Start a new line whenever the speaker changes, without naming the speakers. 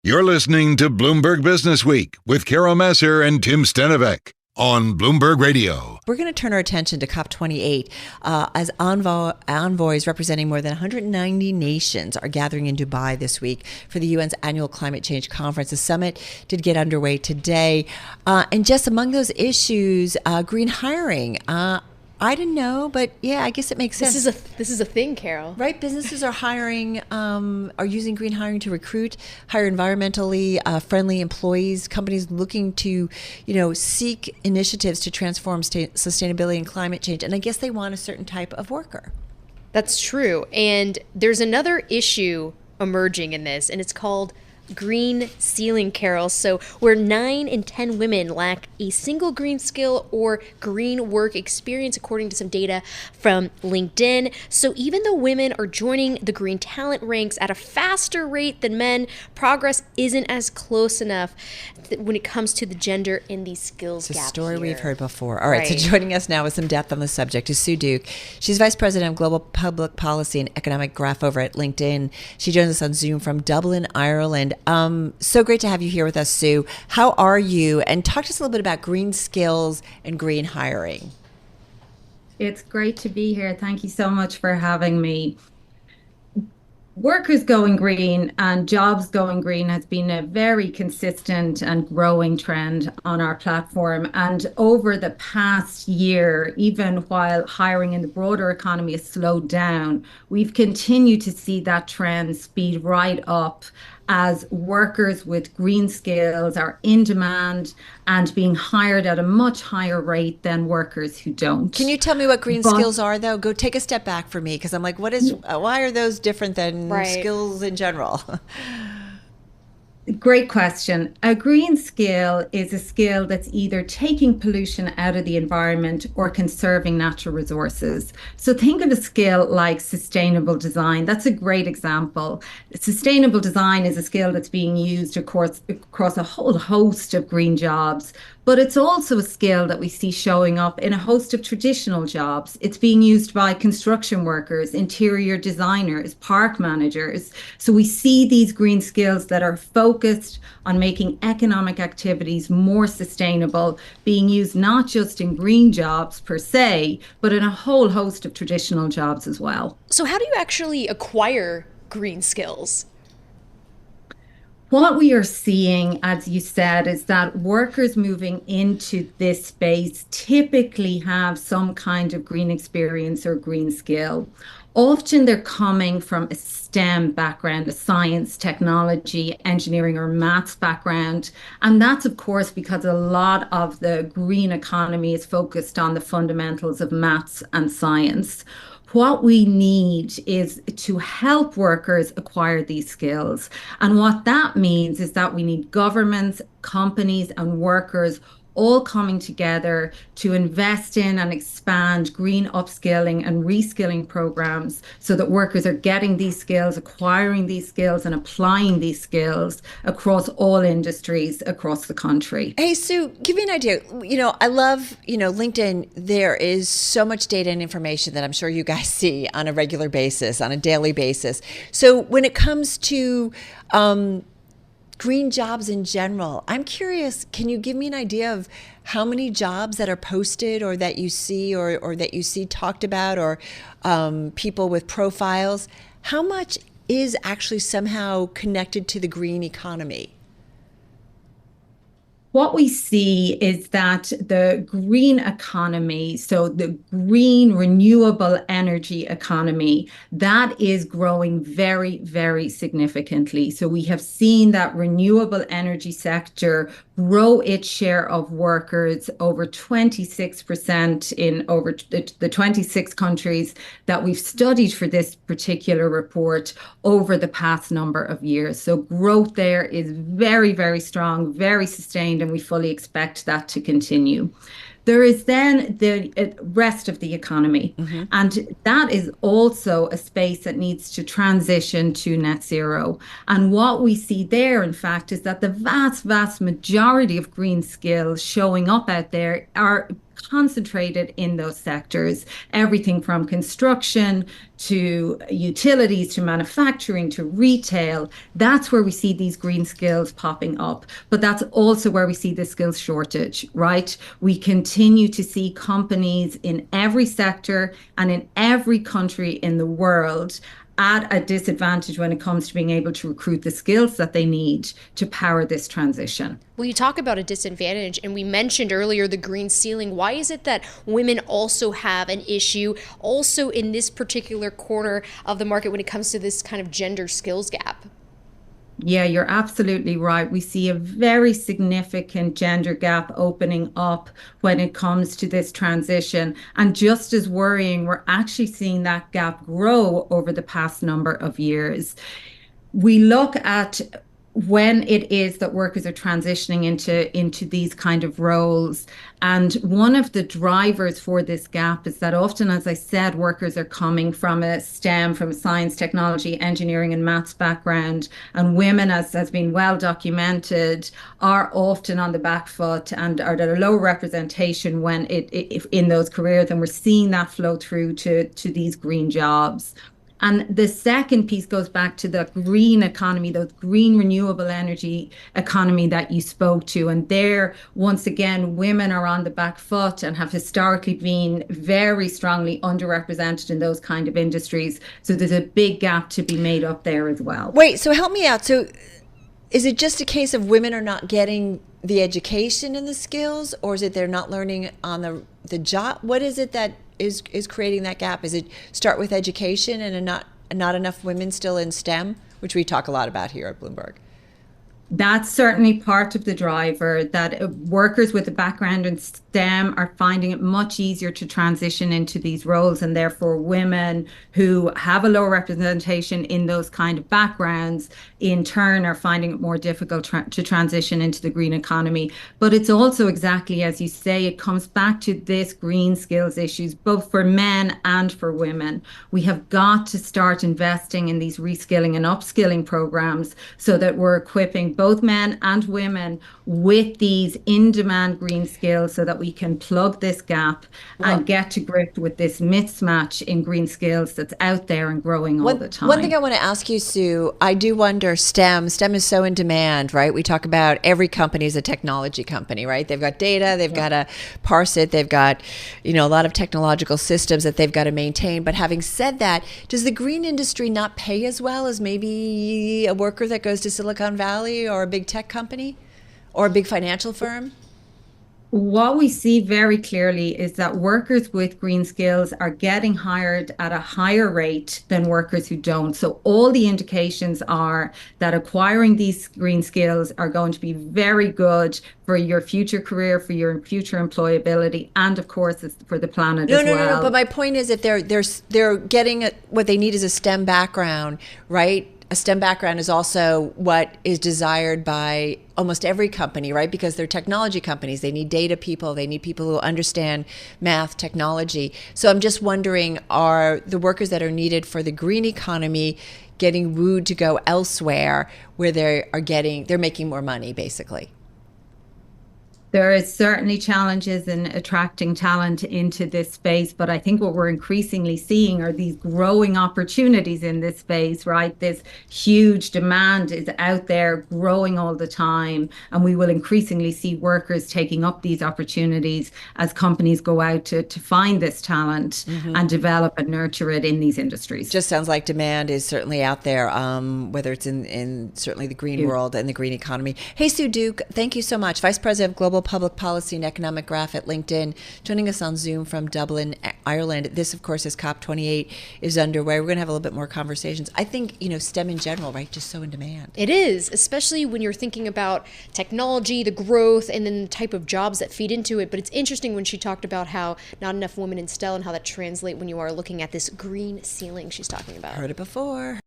You're listening to Bloomberg Businessweek with Massar and Tim Stenovec on Bloomberg Radio.
We're going to turn our attention to COP28 as envoys representing more than 190 nations are gathering in Dubai this week for the UN's annual climate change conference. The summit did get underway today. And just among those issues, green hiring. I didn't know, but yeah, I guess it makes sense.
This is a thing, Carol.
Right? Businesses are hiring, are using green hiring to hire environmentally friendly employees. Companies looking to, seek initiatives to transform sustainability and climate change. And I guess they want a certain type of worker.
That's true. And there's another issue emerging in this, and it's called green ceiling, Carol. So where 9 in 10 women lack a single green skill or green work experience, according to some data from LinkedIn. So even though women are joining the green talent ranks at a faster rate than men, progress isn't as close enough when it comes to the gender in these skills
gaps. It's a
gap
story
here.
We've heard before. All right, so joining us now with some depth on the subject is Sue Duke. She's Vice President of Global Public Policy and Economic Graph over at LinkedIn. She joins us on Zoom from Dublin, Ireland. So great to have you here with us, Sue. How are you? And talk to us a little bit about green skills and green hiring.
It's great to be here. Thank you so much for having me. Workers going green and jobs going green has been a very consistent and growing trend on our platform. And over the past year, even while hiring in the broader economy has slowed down, we've continued to see that trend speed right up as workers with green skills are in demand and being hired at a much higher rate than workers who don't.
Can you tell me what green skills are, though? Go take a step back for me, because I'm like, why are those different than skills in general?
Great question. A green skill is a skill that's either taking pollution out of the environment or conserving natural resources. So think of a skill like sustainable design. That's a great example. Sustainable design is a skill that's being used across a whole host of green jobs, but it's also a skill that we see showing up in a host of traditional jobs. It's being used by construction workers, interior designers, park managers. So we see these green skills that are focused on making economic activities more sustainable, being used not just in green jobs per se, but in a whole host of traditional jobs as well.
So how do you actually acquire green skills?
What we are seeing, as you said, is that workers moving into this space typically have some kind of green experience or green skill. Often they're coming from a STEM background, a science, technology, engineering, or maths background. And that's, of course, because a lot of the green economy is focused on the fundamentals of maths and science. What we need is to help workers acquire these skills. And what that means is that we need governments, companies, and workers all coming together to invest in and expand green upskilling and reskilling programs so that workers are getting these skills, acquiring these skills, and applying these skills across all industries across the country.
Hey, Sue, give me an idea. I love, LinkedIn. There is so much data and information that I'm sure you guys see on a regular basis, on a daily basis. So when it comes to green jobs in general, I'm curious, can you give me an idea of how many jobs that are posted or that you see or that you see talked about or people with profiles? How much is actually somehow connected to the green economy?
What we see is that the green economy, so the green renewable energy economy, that is growing very, very significantly. So we have seen that renewable energy sector grow its share of workers over 26% in over the 26 countries that we've studied for this particular report over the past number of years. So growth there is very, very strong, very sustained, and we fully expect that to continue. There is then the rest of the economy. Mm-hmm. And that is also a space that needs to transition to net zero. And what we see there, in fact, is that the vast, vast majority of green skills showing up out there are concentrated in those sectors, everything from construction to utilities to manufacturing to retail. That's where we see these green skills popping up. But that's also where we see the skills shortage, right? We continue to see companies in every sector and in every country in the world at a disadvantage when it comes to being able to recruit the skills that they need to power this transition.
Well, you talk about a disadvantage, and we mentioned earlier the green ceiling. Why is it that women also have an issue also in this particular corner of the market when it comes to this kind of gender skills gap?
Yeah, you're absolutely right. We see a very significant gender gap opening up when it comes to this transition. And just as worrying, we're actually seeing that gap grow over the past number of years. We look at when it is that workers are transitioning into these kind of roles. And one of the drivers for this gap is that often, as I said, workers are coming from a STEM, from a science, technology, engineering, and maths background. And women, as has been well documented, are often on the back foot and are at a low representation when if in those careers. And we're seeing that flow through to these green jobs. And the second piece goes back to the green economy, those green renewable energy economy that you spoke to. And there, once again, women are on the back foot and have historically been very strongly underrepresented in those kind of industries. So there's a big gap to be made up there as well.
Wait, so help me out. So is it just a case of women are not getting the education and the skills, or is it they're not learning on the job? What is it that is creating that gap? Is it start with education and not enough women still in STEM, which we talk a lot about here at Bloomberg?
That's certainly part of the driver, that workers with a background in STEM are finding it much easier to transition into these roles, and therefore women who have a lower representation in those kind of backgrounds in turn are finding it more difficult to transition into the green economy. But it's also exactly as you say, it comes back to this green skills issues, both for men and for women. We have got to start investing in these reskilling and upskilling programs so that we're equipping both men and women with these in-demand green skills so that we can plug this gap and get to grips with this mismatch in green skills that's out there and growing all the time.
One thing I want to ask you, Sue, I do wonder, STEM is so in demand, right? We talk about every company is a technology company, right? They've got data, they've got to parse it, they've got, a lot of technological systems that they've got to maintain. But having said that, does the green industry not pay as well as maybe a worker that goes to Silicon Valley or a big tech company or a big financial firm?
What we see very clearly is that workers with green skills are getting hired at a higher rate than workers who don't. So all the indications are that acquiring these green skills are going to be very good for your future career, for your future employability, and of course for the planet as well.
No. But my point is, if they're getting what they need is a STEM background, right? A STEM background is also what is desired by almost every company, right? Because they're technology companies. They need data people. They need people who understand math, technology. So I'm just wondering, are the workers that are needed for the green economy getting wooed to go elsewhere where they're making more money, basically?
There is certainly challenges in attracting talent into this space, but I think what we're increasingly seeing are these growing opportunities in this space, right? This huge demand is out there growing all the time, and we will increasingly see workers taking up these opportunities as companies go out to find this talent and develop and nurture it in these industries.
Just sounds like demand is certainly out there, whether it's in certainly the green world and the green economy. Hey, Sue Duke, thank you so much. Vice President of Global Public Policy and Economic Graph at LinkedIn, joining us on Zoom from Dublin, Ireland. This, of course, as COP28 is underway. We're going to have a little bit more conversations. I think, STEM in general, right, just so in demand.
It is, especially when you're thinking about technology, the growth, and then the type of jobs that feed into it. But it's interesting when she talked about how not enough women in STEM and how that translates when you are looking at this green ceiling she's talking about.
Heard it before.